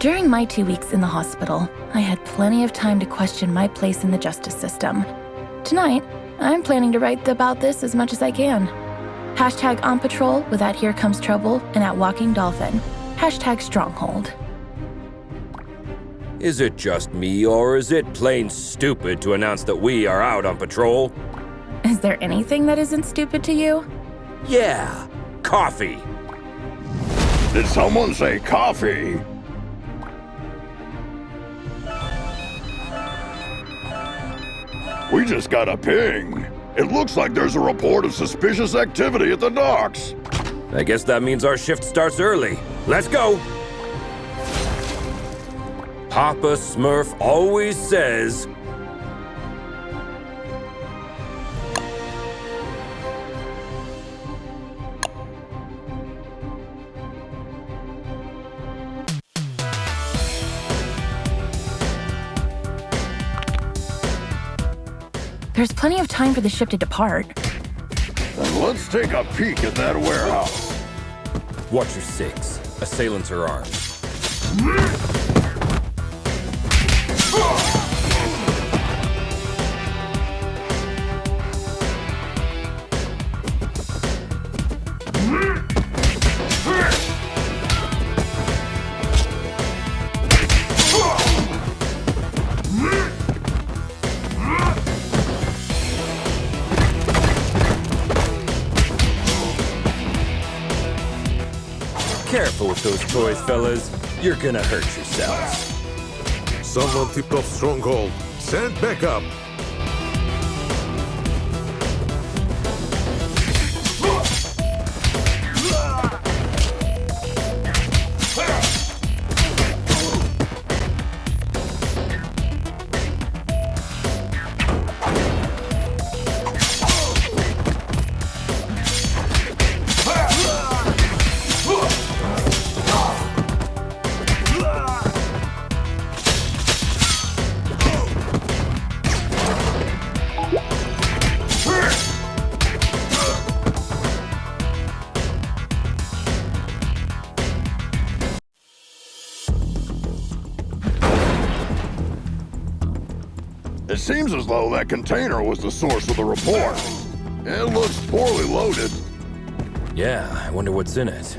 During my 2 weeks in the hospital, I had plenty of time to question my place in the justice system. Tonight, I'm planning to write about this as much as I can. Hashtag on patrol with at Here Comes Trouble and at Walking Dolphin. Hashtag Stronghold. Is it just me, or is it plain stupid to announce that we are out on patrol? Is there anything that isn't stupid to you? Yeah, coffee. Did someone say coffee? We just got a ping. It looks like there's a report of suspicious activity at the docks. I guess that means our shift starts early. Let's go! Papa Smurf always says... There's plenty of time for the ship to depart. Then let's take a peek at that warehouse. Watch your six. Assailants are armed. Careful with those toys, fellas. You're gonna hurt yourselves. Someone tipped off Stronghold. Send backup. It seems as though that container was the source of the report. It looks poorly loaded. Yeah, I wonder what's in it.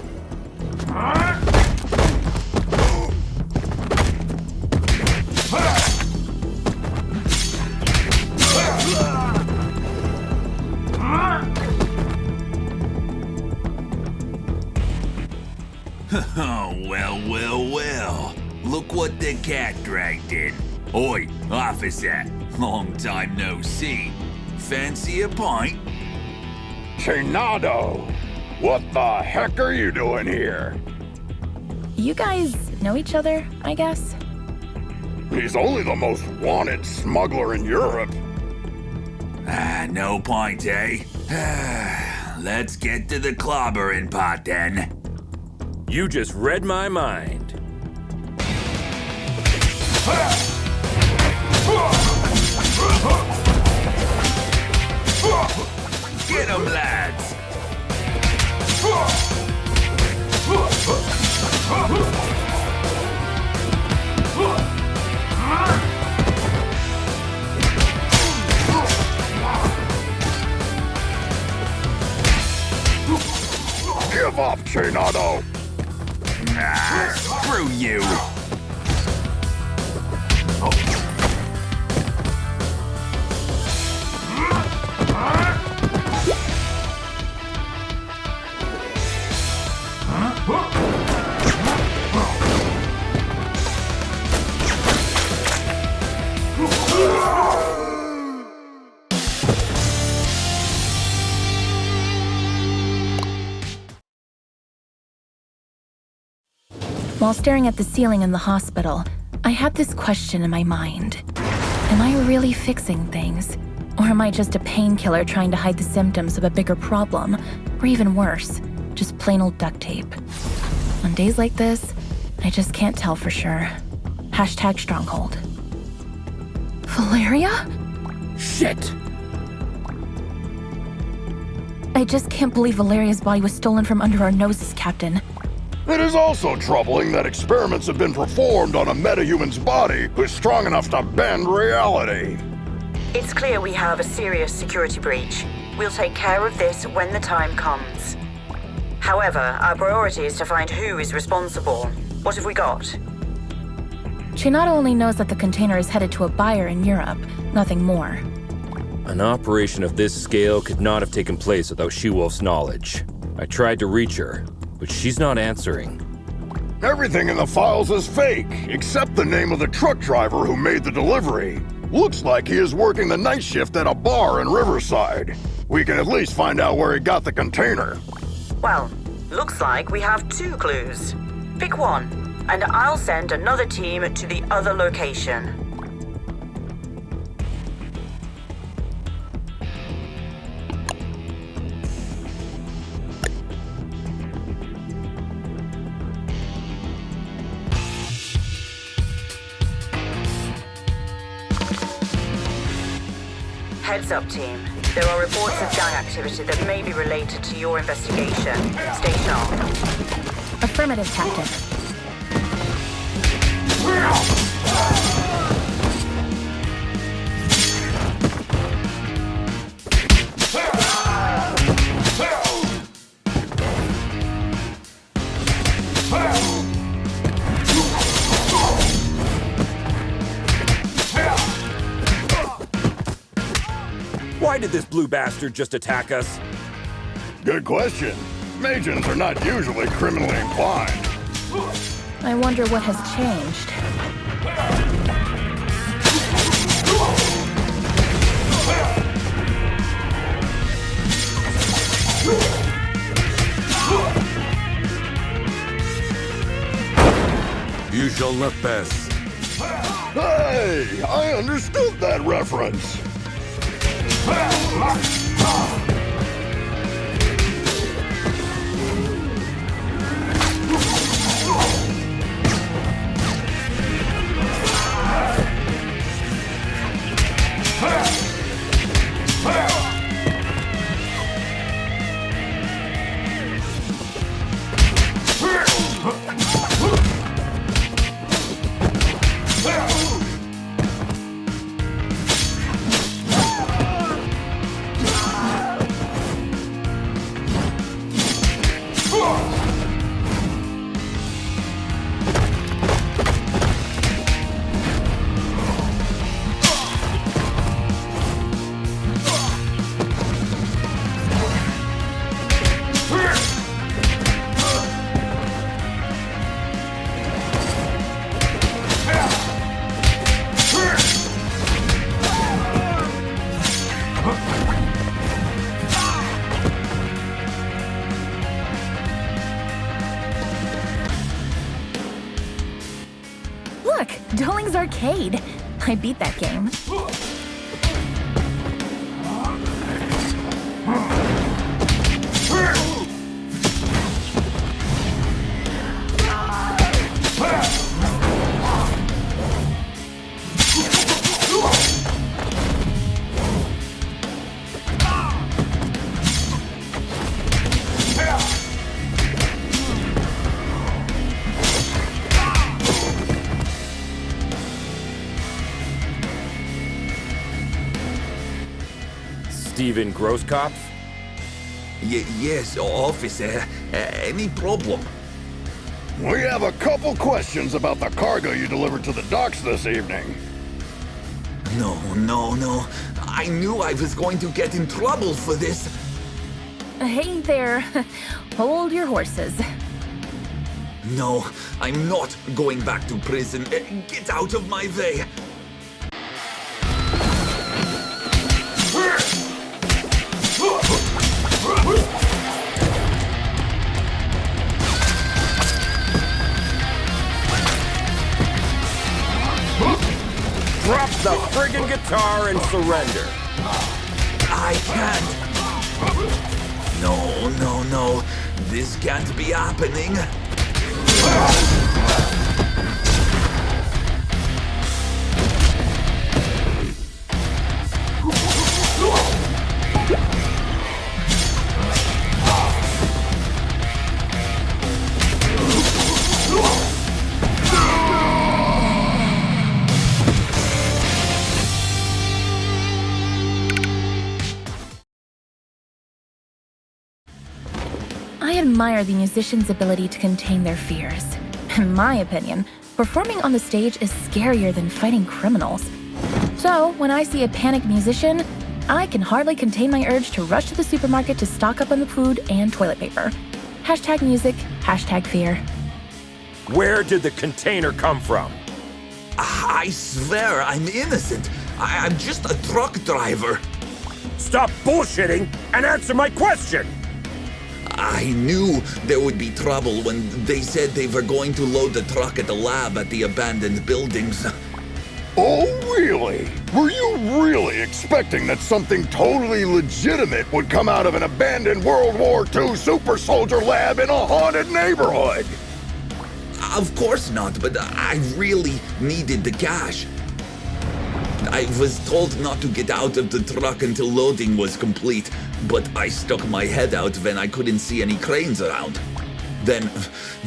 Oh, well. Look what the cat dragged in. Oi, officer. Long time no see. Fancy a pint? Chinado! What the heck are you doing here? You guys know each other, I guess? He's only the most wanted smuggler in Europe. No point, eh? Let's get to the clobbering pot then. You just read my mind. Get 'em, lads! Give up, Chinado! Screw you! While staring at the ceiling in the hospital, I had this question in my mind. Am I really fixing things? Or am I just a painkiller trying to hide the symptoms of a bigger problem? Or even worse, just plain old duct tape? On days like this, I just can't tell for sure. Hashtag Stronghold. Valeria? Shit! I just can't believe Valeria's body was stolen from under our noses, Captain. It is also troubling that experiments have been performed on a metahuman's body who's strong enough to bend reality. It's clear we have a serious security breach. We'll take care of this when the time comes. However, our priority is to find who is responsible. What have we got? She not only knows that the container is headed to a buyer in Europe, nothing more. An operation of this scale could not have taken place without She-Wolf's knowledge. I tried to reach her, but she's not answering. Everything in the files is fake, except the name of the truck driver who made the delivery. Looks like he is working the night shift at a bar in Riverside. We can at least find out where he got the container. Well, looks like we have 2 clues. Pick one, and I'll send another team to the other location. Heads up, team. There are reports of gang activity that may be related to your investigation. Stay sharp. Affirmative, Captain. Why did this blue bastard just attack us? Good question. Magians are not usually criminally inclined. I wonder what has changed. You shall not pass. Hey, I understood that reference. Look, Doling's Arcade. I beat that game. Steven Grosskopf? Yes, officer. Any problem? We have a couple questions about the cargo you delivered to the docks this evening. No. I knew I was going to get in trouble for this. Hey there. Hold your horses. No, I'm not going back to prison. Get out of my way. Drop the friggin' guitar and surrender. I can't. No. This can't be happening. I admire the musicians' ability to contain their fears. In my opinion, performing on the stage is scarier than fighting criminals. So, when I see a panicked musician, I can hardly contain my urge to rush to the supermarket to stock up on the food and toilet paper. Hashtag music, hashtag fear. Where did the container come from? I swear I'm innocent. I'm just a truck driver. Stop bullshitting and answer my question! I knew there would be trouble when they said they were going to load the truck at the lab at the abandoned buildings. Oh, really? Were you really expecting that something totally legitimate would come out of an abandoned World War II super soldier lab in a haunted neighborhood? Of course not, but I really needed the cash. I was told not to get out of the truck until loading was complete, but I stuck my head out when I couldn't see any cranes around. Then,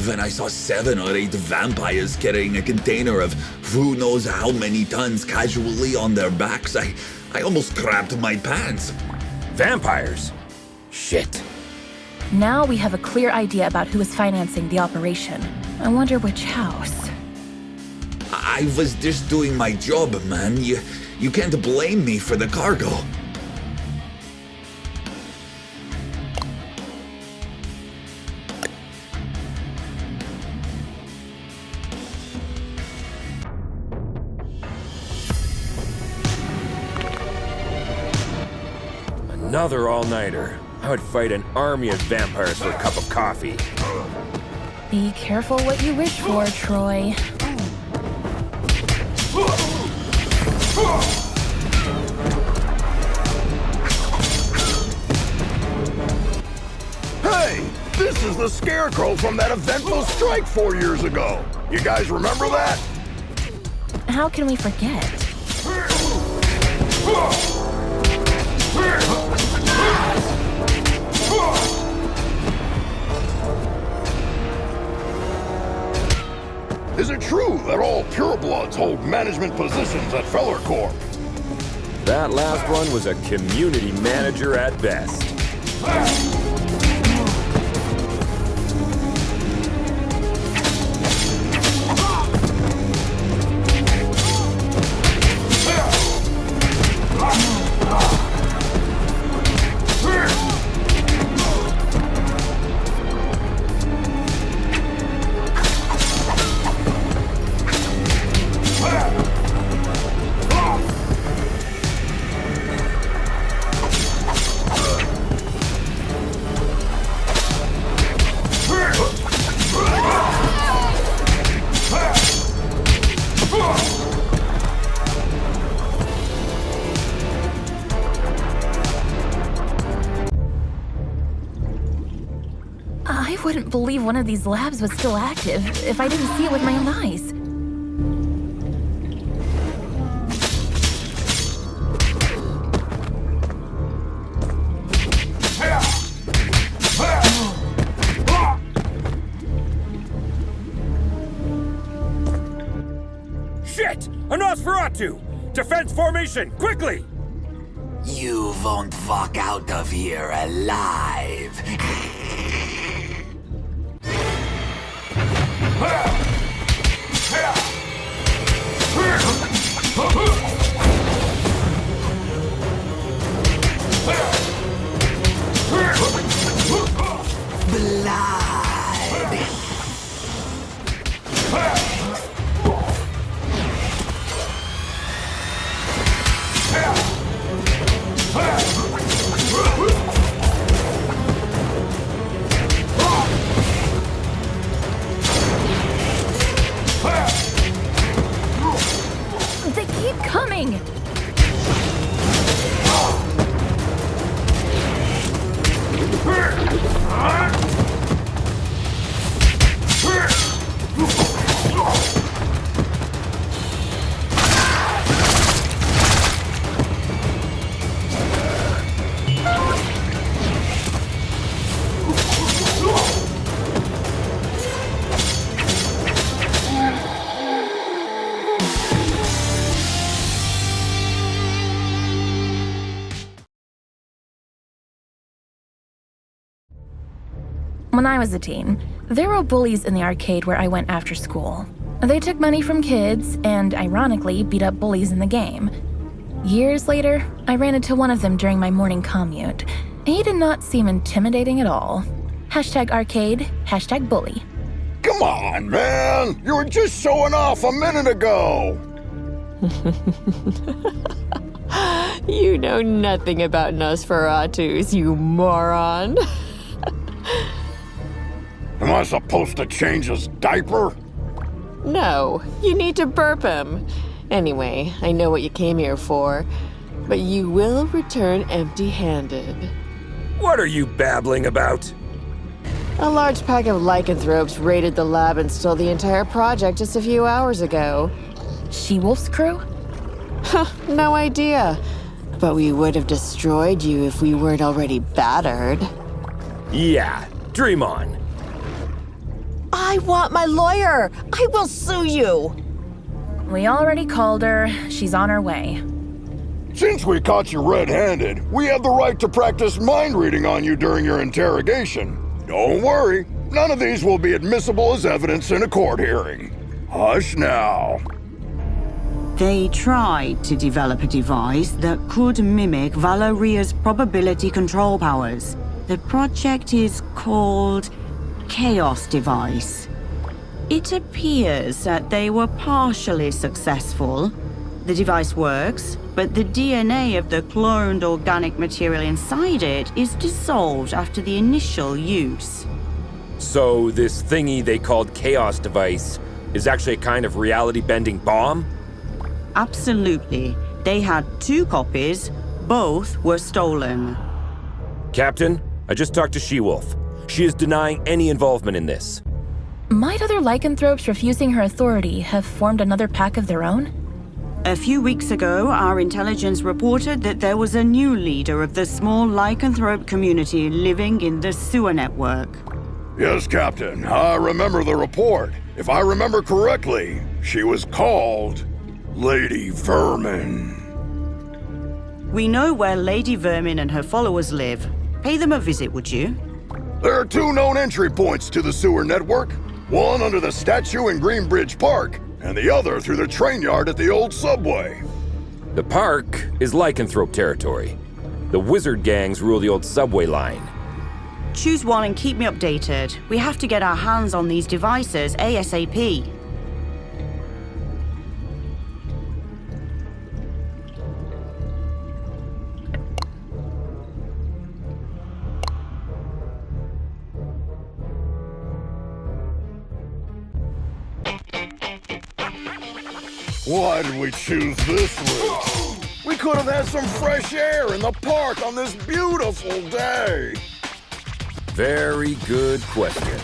when I saw 7 or 8 vampires carrying a container of who knows how many tons casually on their backs, I almost crapped my pants. Vampires? Shit. Now we have a clear idea about who is financing the operation. I wonder which house. I was just doing my job, man. You can't blame me for the cargo. Another all-nighter. I would fight an army of vampires for a cup of coffee. Be careful what you wish for, Troy. Hey, this is the Scarecrow from that eventful strike 4 years ago. You guys remember that? How can we forget? Is it true that all purebloods hold management positions at Feller Corp? That last one was a community manager at best. I wouldn't believe one of these labs was still active if I didn't see it with my own eyes. Shit! A Nosferatu! Defense formation, quickly! You won't walk out of here alive. They keep coming! When I was a teen, there were bullies in the arcade where I went after school. They took money from kids and, ironically, beat up bullies in the game. Years later, I ran into one of them during my morning commute. He did not seem intimidating at all. #arcade, #bully. Come on, man! You were just showing off a minute ago! You know nothing about Nosferatus, you moron. Am I supposed to change his diaper? No, you need to burp him. Anyway, I know what you came here for, but you will return empty-handed. What are you babbling about? A large pack of lycanthropes raided the lab and stole the entire project just a few hours ago. She-Wolf's crew? No idea. But we would have destroyed you if we weren't already battered. Yeah, dream on. I want my lawyer! I will sue you! We already called her. She's on her way. Since we caught you red-handed, we have the right to practice mind reading on you during your interrogation. Don't worry, none of these will be admissible as evidence in a court hearing. Hush now. They tried to develop a device that could mimic Valoria's probability control powers. The project is called Chaos Device. It appears that they were partially successful. The device works, but the DNA of the cloned organic material inside it is dissolved after the initial use. So this thingy they called Chaos Device is actually a kind of reality-bending bomb? Absolutely. They had 2 copies. Both were stolen. Captain, I just talked to She-Wolf. She is denying any involvement in this. Might other lycanthropes refusing her authority have formed another pack of their own? A few weeks ago, our intelligence reported that there was a new leader of the small lycanthrope community living in the sewer network. Yes, Captain, I remember the report. If I remember correctly, she was called Lady Vermin. We know where Lady Vermin and her followers live. Pay them a visit, would you? There are 2 known entry points to the sewer network. One under the statue in Greenbridge Park, and the other through the train yard at the old subway. The park is lycanthrope territory. The wizard gangs rule the old subway line. Choose one and keep me updated. We have to get our hands on these devices ASAP. Why did we choose this route? We could have had some fresh air in the park on this beautiful day. Very good question.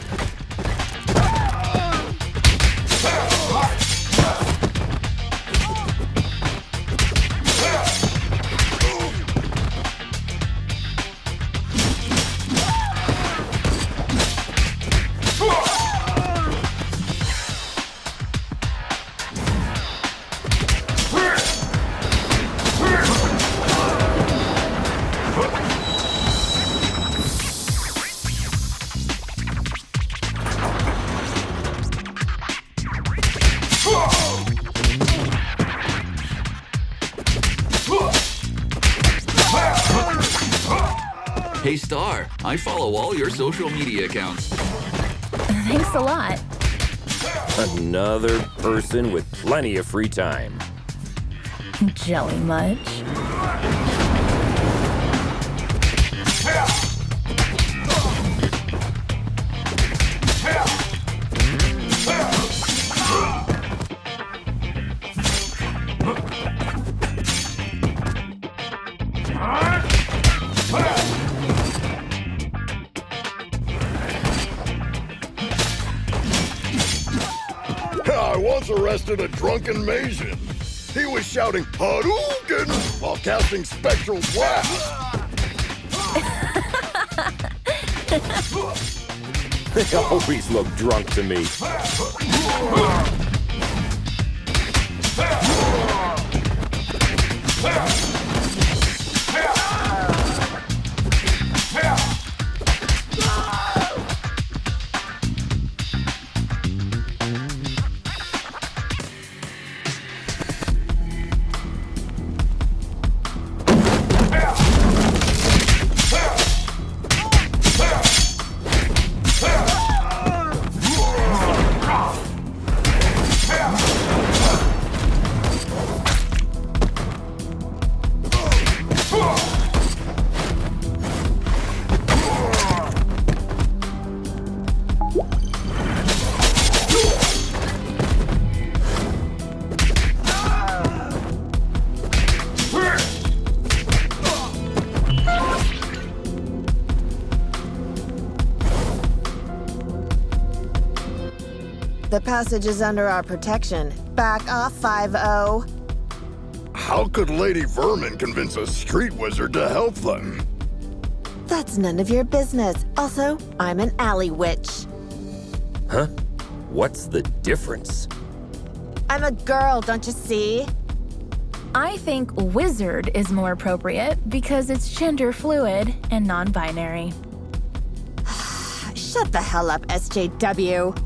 Hey Star, I follow all your social media accounts. Thanks a lot. Another person with plenty of free time. Jelly much? I once arrested a drunken Maysian. He was shouting Hadouken while casting spectral blast. They always look drunk to me. The passage is under our protection. Back off, 5-0. How could Lady Vermin convince a street wizard to help them? That's none of your business. Also, I'm an alley witch. Huh? What's the difference? I'm a girl, don't you see? I think wizard is more appropriate because it's gender fluid and non-binary. Shut the hell up, SJW.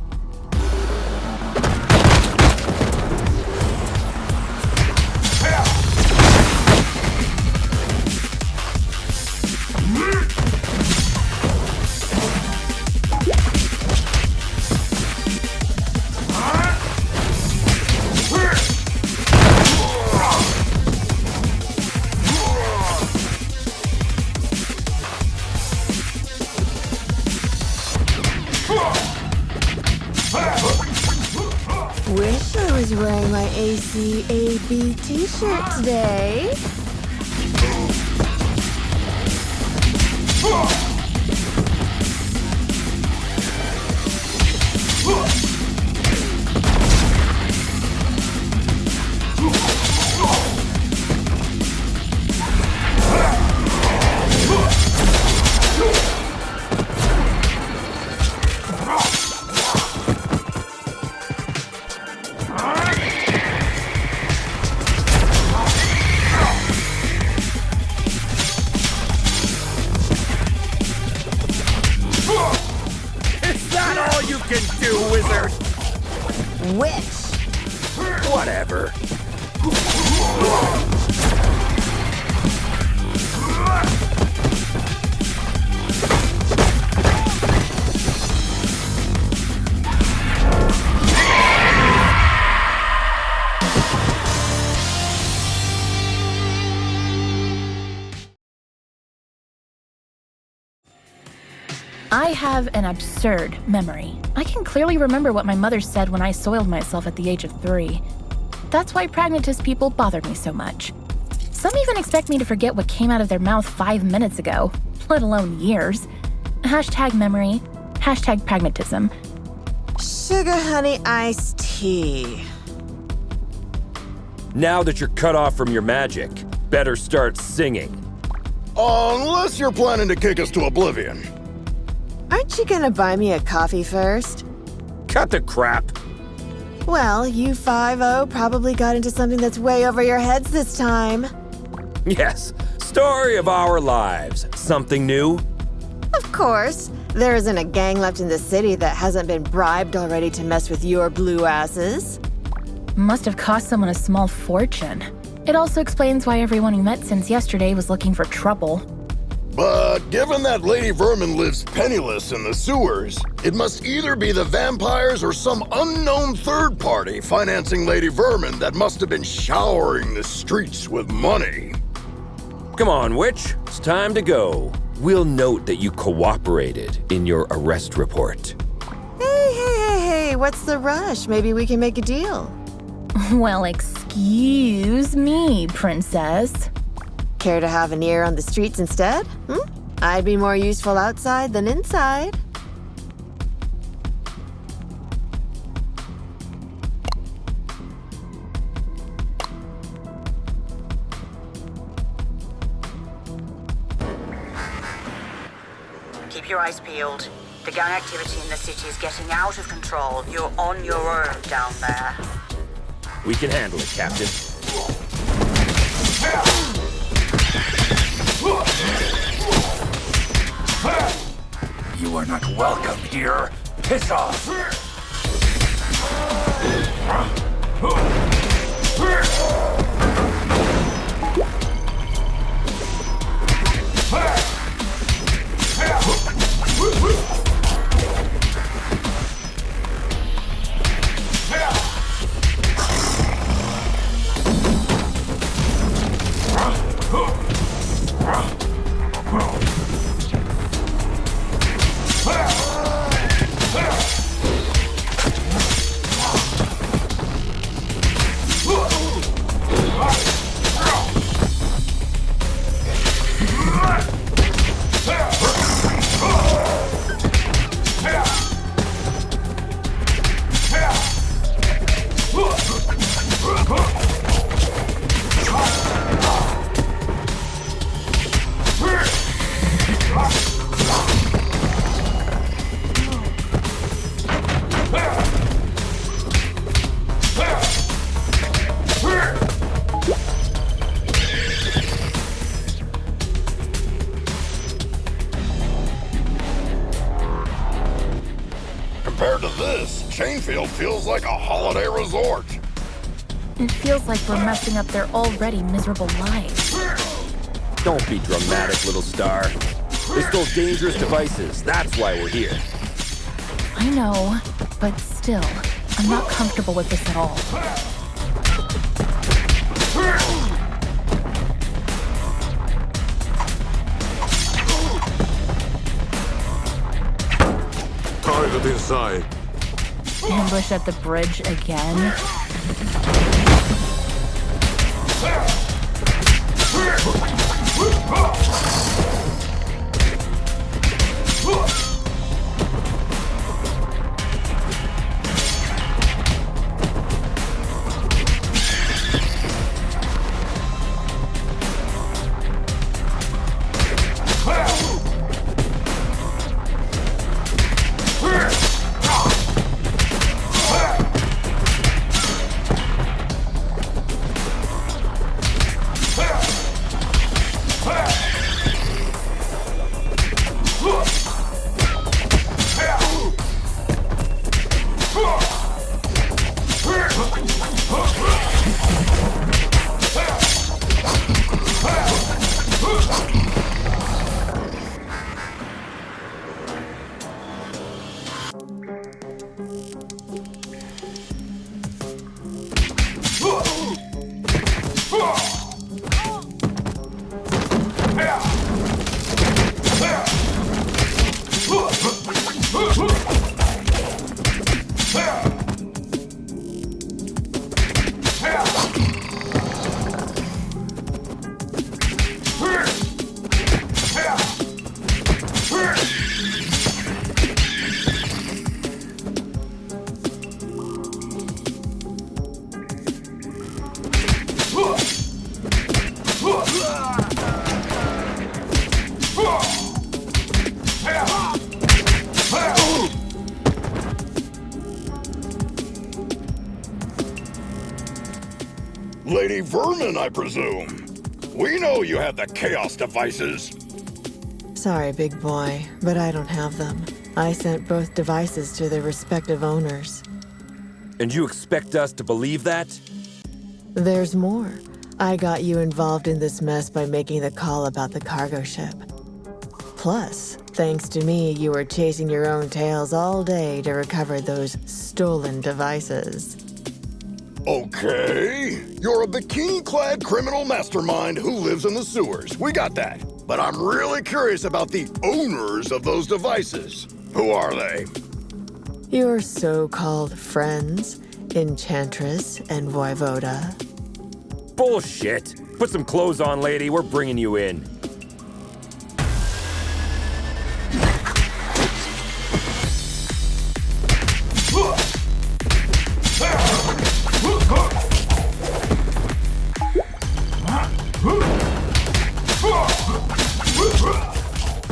Wish I was wearing my ACAB t-shirt today. Witch! Whatever. I have an absurd memory. I can clearly remember what my mother said when I soiled myself at the age of 3. That's why pragmatist people bother me so much. Some even expect me to forget what came out of their mouth 5 minutes ago, let alone years. Hashtag memory, hashtag pragmatism. Sugar honey iced tea. Now that you're cut off from your magic, better start singing. Unless you're planning to kick us to oblivion. Aren't you gonna buy me a coffee first? Cut the crap. Well, you 5-0 probably got into something that's way over your heads this time. Yes, story of our lives. Something new? Of course. There isn't a gang left in the city that hasn't been bribed already to mess with your blue asses. Must have cost someone a small fortune. It also explains why everyone we met since yesterday was looking for trouble. But given that Lady Vermin lives penniless in the sewers, it must either be the vampires or some unknown third party financing Lady Vermin that must have been showering the streets with money. Come on, witch. It's time to go. We'll note that you cooperated in your arrest report. Hey, what's the rush? Maybe we can make a deal. Well, excuse me, princess. Care to have an ear on the streets instead? I'd be more useful outside than inside. Keep your eyes peeled. The gang activity in the city is getting out of control. You're on your own down there. We can handle it, Captain. You are not welcome here. Piss off! Compared to this, Chainfield feels like a holiday resort. It feels like we're messing up their already miserable lives. Don't be dramatic, little star. They stole dangerous devices. That's why we're here. I know, but still, I'm not comfortable with this at all. Target inside. Ambush at the bridge again? Lady Vermin, I presume. We know you have the Chaos devices. Sorry, big boy, but I don't have them. I sent both devices to their respective owners. And you expect us to believe that? There's more. I got you involved in this mess by making the call about the cargo ship. Plus, thanks to me, you were chasing your own tails all day to recover those stolen devices. Okay. You're a bikini-clad criminal mastermind who lives in the sewers. We got that. But I'm really curious about the owners of those devices. Who are they? Your so-called friends, Enchantress and Voivoda. Bullshit! Put some clothes on, lady. We're bringing you in.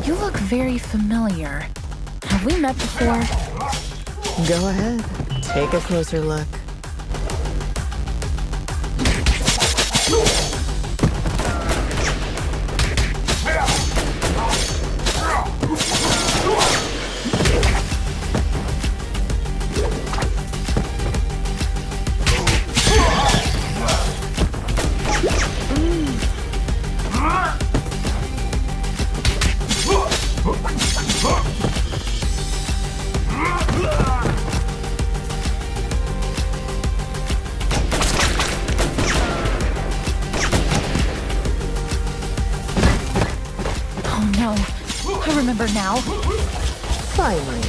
You look very familiar. Have we met before? Go ahead. Take a closer look. I remember now. Finally.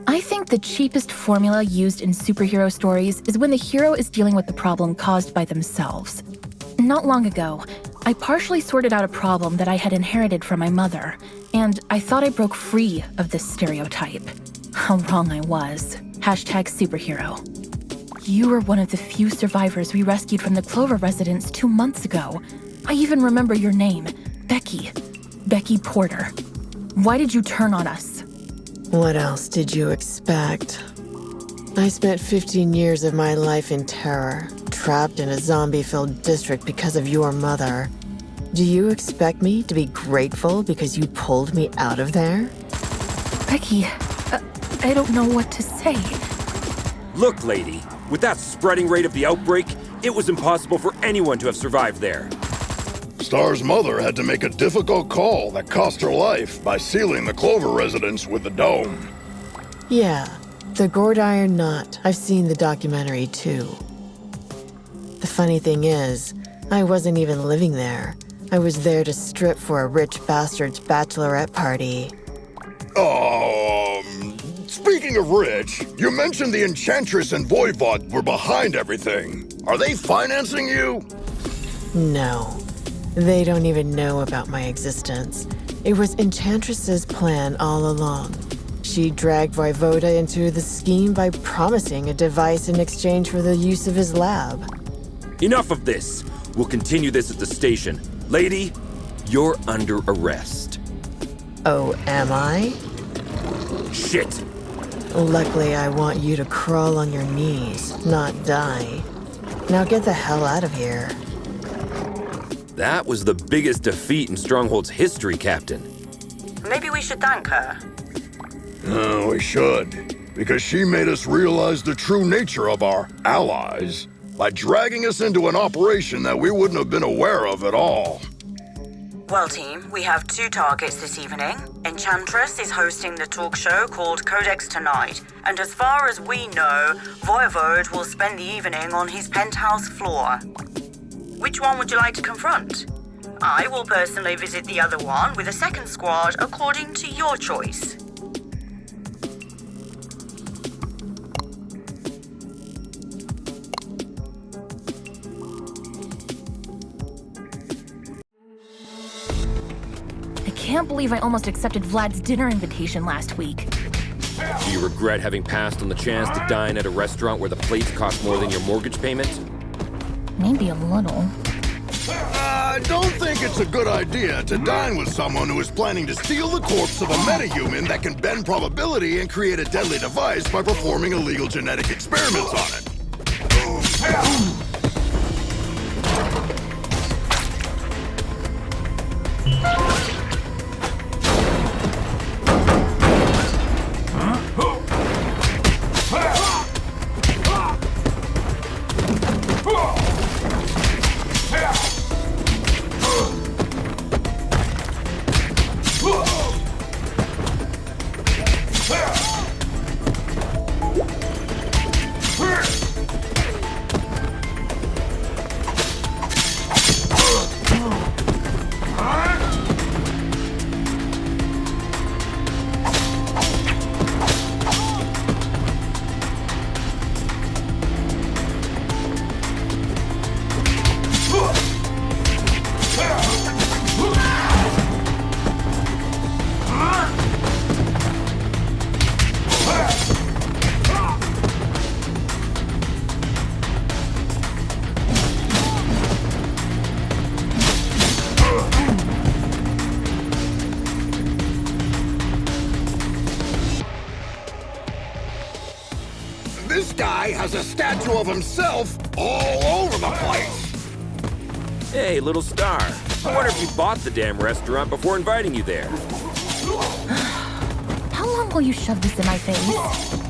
I think the cheapest formula used in superhero stories is when the hero is dealing with the problem caused by themselves. Not long ago, I partially sorted out a problem that I had inherited from my mother, and I thought I broke free of this stereotype. How wrong I was. #superhero. You were one of the few survivors we rescued from the Clover residence 2 months ago. I even remember your name, Becky. Becky Porter. Why did you turn on us? What else did you expect? I spent 15 years of my life in terror, trapped in a zombie-filled district because of your mother. Do you expect me to be grateful because you pulled me out of there? Becky, I don't know what to say. Look, lady, with that spreading rate of the outbreak, it was impossible for anyone to have survived there. Star's mother had to make a difficult call that cost her life by sealing the Clover residence with the dome. Yeah, the gourd iron knot. I've seen the documentary too. The funny thing is, I wasn't even living there. I was there to strip for a rich bastard's bachelorette party. Speaking of rich, you mentioned the Enchantress and Voivod were behind everything. Are they financing you? No. They don't even know about my existence. It was Enchantress's plan all along. She dragged Voivoda into the scheme by promising a device in exchange for the use of his lab. Enough of this. We'll continue this at the station. Lady, you're under arrest. Oh, am I? Shit. Luckily, I want you to crawl on your knees, not die. Now get the hell out of here. That was the biggest defeat in Stronghold's history, Captain. Maybe we should thank her. We should, because she made us realize the true nature of our allies by dragging us into an operation that we wouldn't have been aware of at all. Well, team, we have 2 targets this evening. Enchantress is hosting the talk show called Codex Tonight, and as far as we know, Voivod will spend the evening on his penthouse floor. Which one would you like to confront? I will personally visit the other one with a second squad according to your choice. I can't believe I almost accepted Vlad's dinner invitation last week. Do you regret having passed on the chance to dine at a restaurant where the plates cost more than your mortgage payment? Maybe a little. I don't think it's a good idea to dine with someone who is planning to steal the corpse of a metahuman that can bend probability and create a deadly device by performing illegal genetic experiments on it. This guy has a statue of himself all over the place. Hey, little star. I wonder if you bought the damn restaurant before inviting you there. How long will you shove this in my face?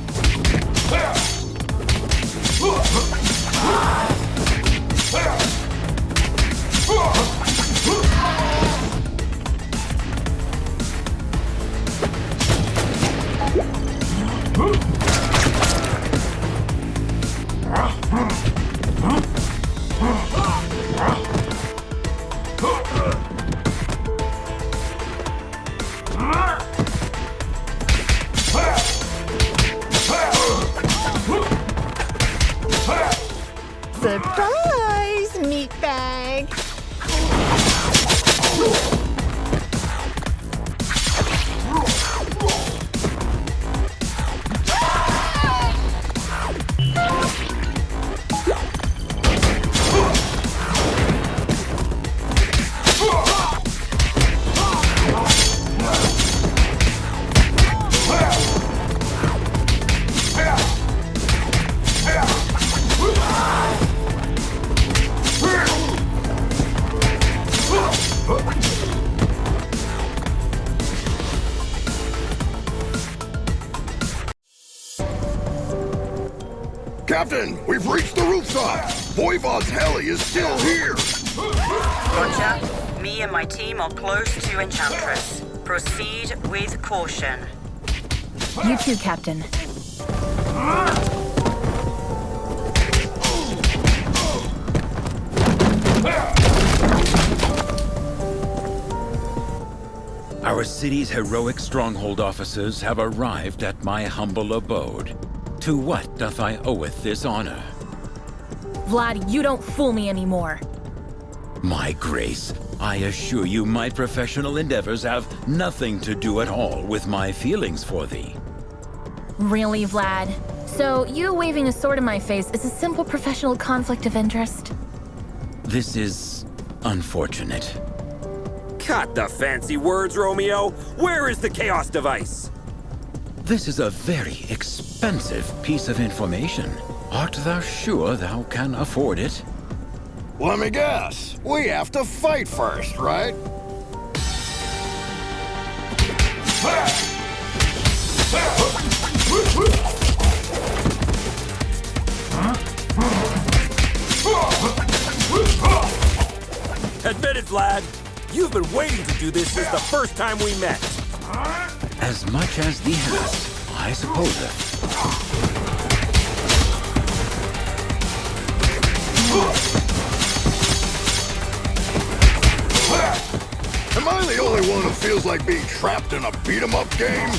Surprise, meatbag! Captain, we've reached the rooftop. Voivod's heli is still here. Roger. Me and my team are close to Enchantress. Proceed with caution. You too, Captain. Our city's heroic stronghold officers have arrived at my humble abode. To what doth I oweth this honor? Vlad, you don't fool me anymore. My grace, I assure you my professional endeavors have nothing to do at all with my feelings for thee. Really, Vlad? So, you waving a sword in my face is a simple professional conflict of interest? This is unfortunate. Cut the fancy words, Romeo. Where is the chaos device? This is a very expensive piece of information. Art thou sure thou can afford it? Let me guess. We have to fight first, right? Admit it, Vlad. You've been waiting to do this since the first time we met. As much as thee hast, I suppose it. Am I the only one who feels like being trapped in a beat-em-up game?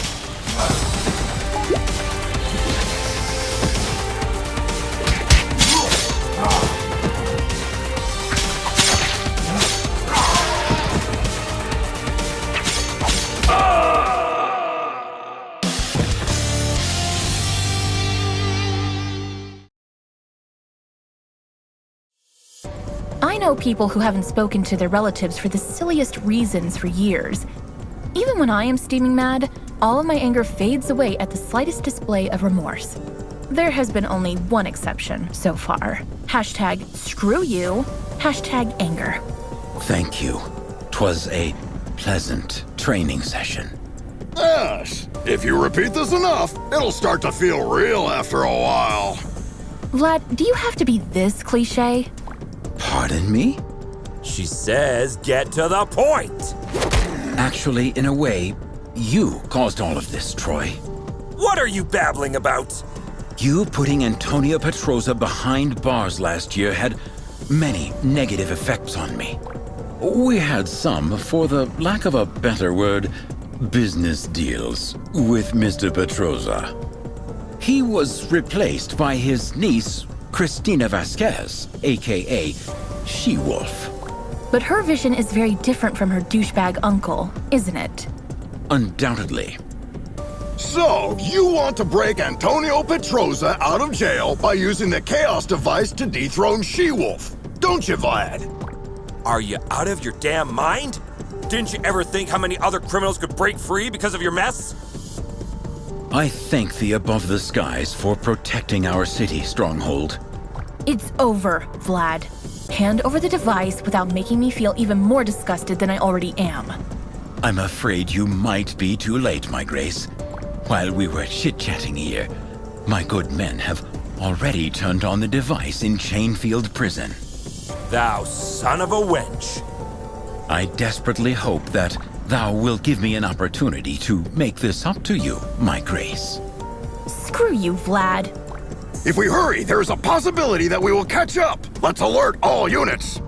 I know people who haven't spoken to their relatives for the silliest reasons for years. Even when I am steaming mad, all of my anger fades away at the slightest display of remorse. There has been only one exception so far. Hashtag screw you, hashtag anger. Thank you. 'Twas a pleasant training session. Yes. If you repeat this enough, it'll start to feel real after a while. Vlad, do you have to be this cliche? Pardon me? She says, get to the point. Actually, in a way, you caused all of this, Troy. What are you babbling about? You putting Antonia Petroza behind bars last year had many negative effects on me. We had some, for the lack of a better word, business deals with Mr. Petroza. He was replaced by his niece, Cristina Vasquez, aka She-Wolf. But her vision is very different from her douchebag uncle, isn't it? Undoubtedly. So, you want to break Antonio Petroza out of jail by using the chaos device to dethrone She-Wolf, don't you, Vlad? Are you out of your damn mind? Didn't you ever think how many other criminals could break free because of your mess? I thank the above the skies for protecting our city, Stronghold. It's over, Vlad. Hand over the device without making me feel even more disgusted than I already am. I'm afraid you might be too late, my grace. While we were chit-chatting here, my good men have already turned on the device in Chainfield Prison. Thou son of a wench. I desperately hope that thou wilt give me an opportunity to make this up to you, my grace. Screw you, Vlad. If we hurry, there is a possibility that we will catch up. Let's alert all units.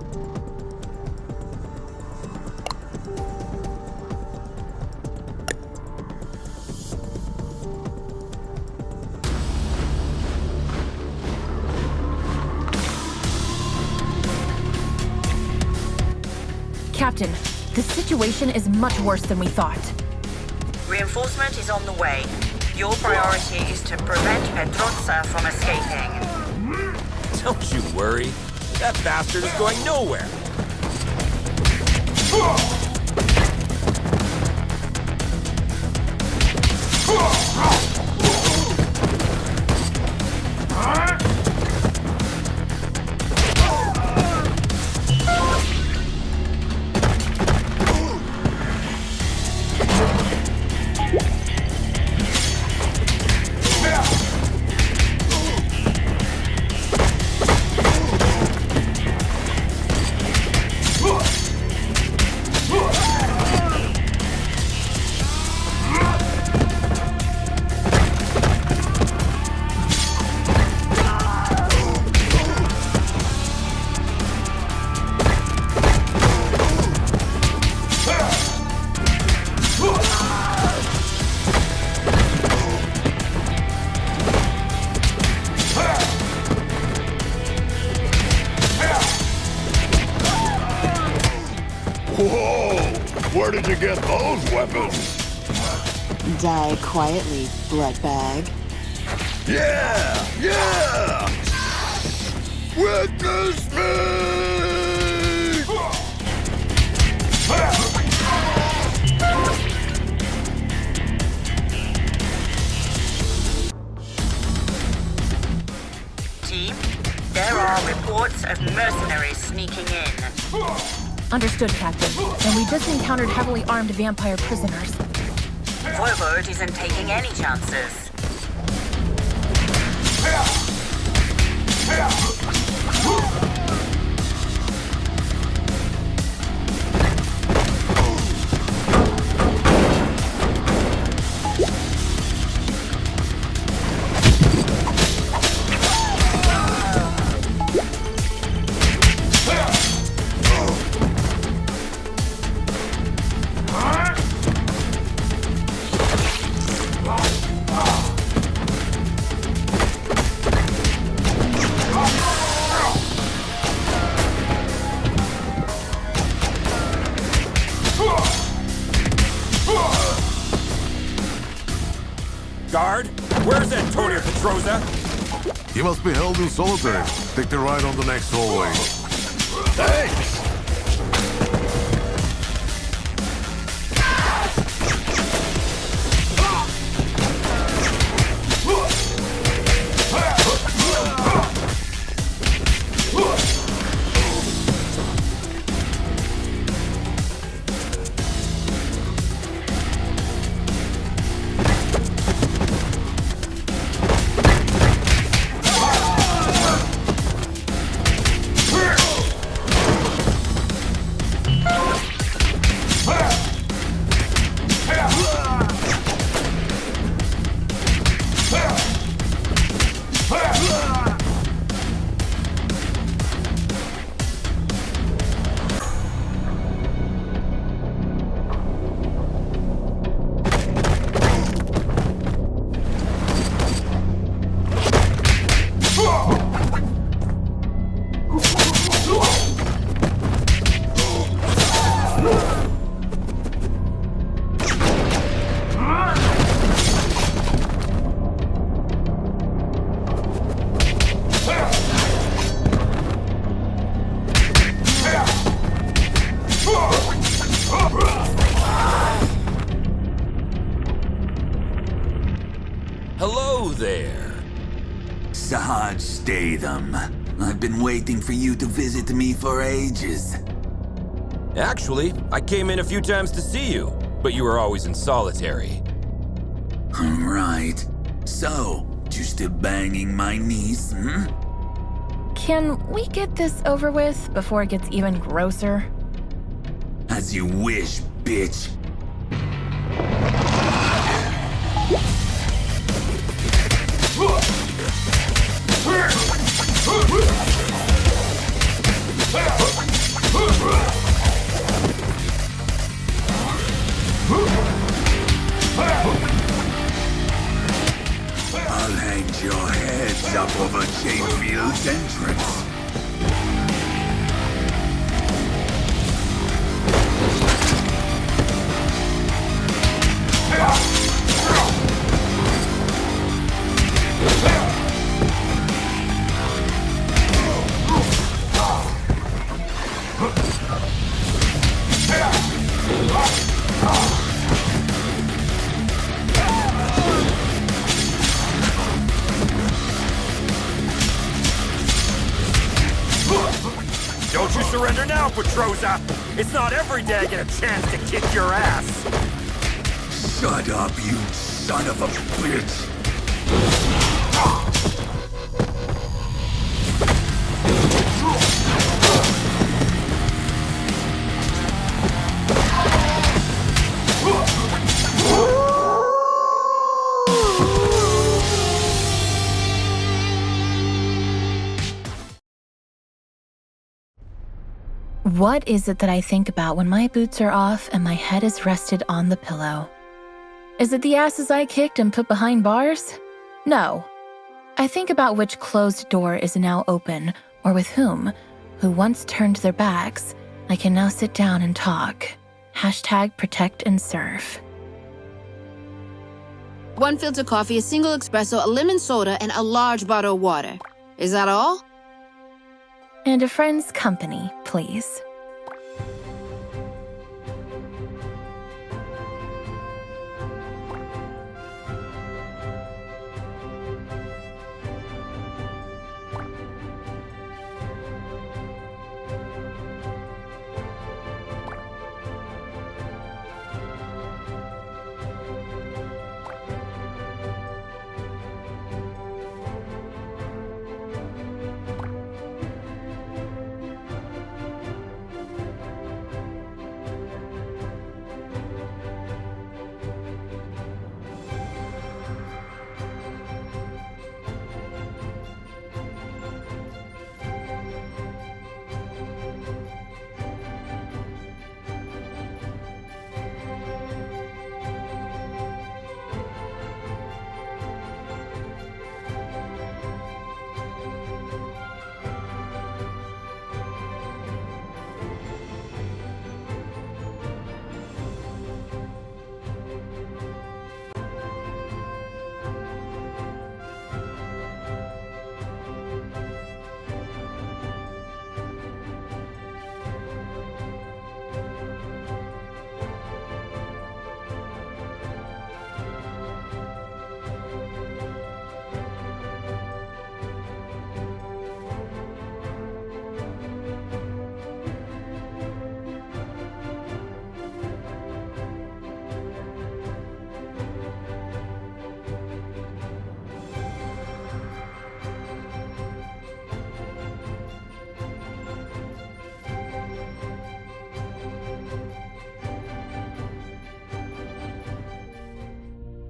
Captain, the situation is much worse than we thought. Reinforcement is on the way. Your priority is to prevent Petroza from escaping. Don't you worry. That bastard is going nowhere. you get those weapons? Die quietly, bloodbag. Yeah! Yeah! Witness me! Team, there are reports of mercenaries sneaking in. Understood, Captain. And we just encountered heavily armed vampire prisoners. Voivode isn't taking any chances. Guard, where's Antonio Petroza? He must be held in solitary. Take the ride on the next hallway. Thanks! Hello there. Sahaj, stay them. I've been waiting for you to visit me for ages. Actually, I came in a few times to see you, but you were always in solitary. Right. So, you still banging my niece, hmm? Can we get this over with before it gets even grosser? As you wish, bitch. I'll hang your heads up over Chainfield's entrance. Don't you surrender now, Petroza! It's not every day I get a chance to kick your ass! Shut up, you son of a bitch! What is it that I think about when my boots are off and my head is rested on the pillow? Is it the asses I kicked and put behind bars? No. I think about which closed door is now open, or with whom, who once turned their backs, I can now sit down and talk, Hashtag protect and serve. 1 filter coffee, a single espresso, a lemon soda, and a large bottle of water. Is that all? And a friend's company, please.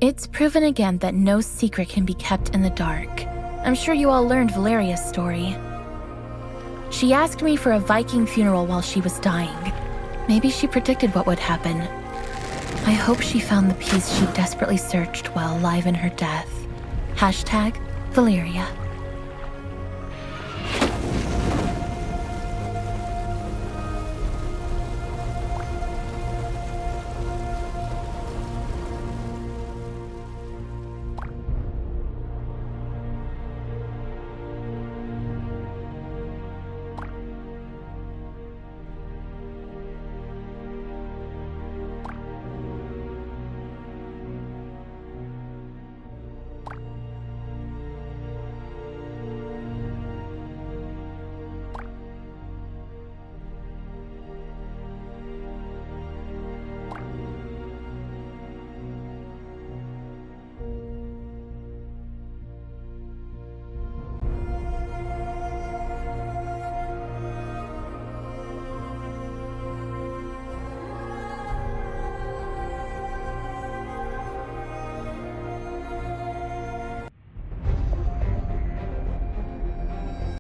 It's proven again that no secret can be kept in the dark. I'm sure you all learned Valeria's story. She asked me for a Viking funeral while she was dying. Maybe she predicted what would happen. I hope she found the peace she desperately searched while alive in her death. Hashtag Valeria.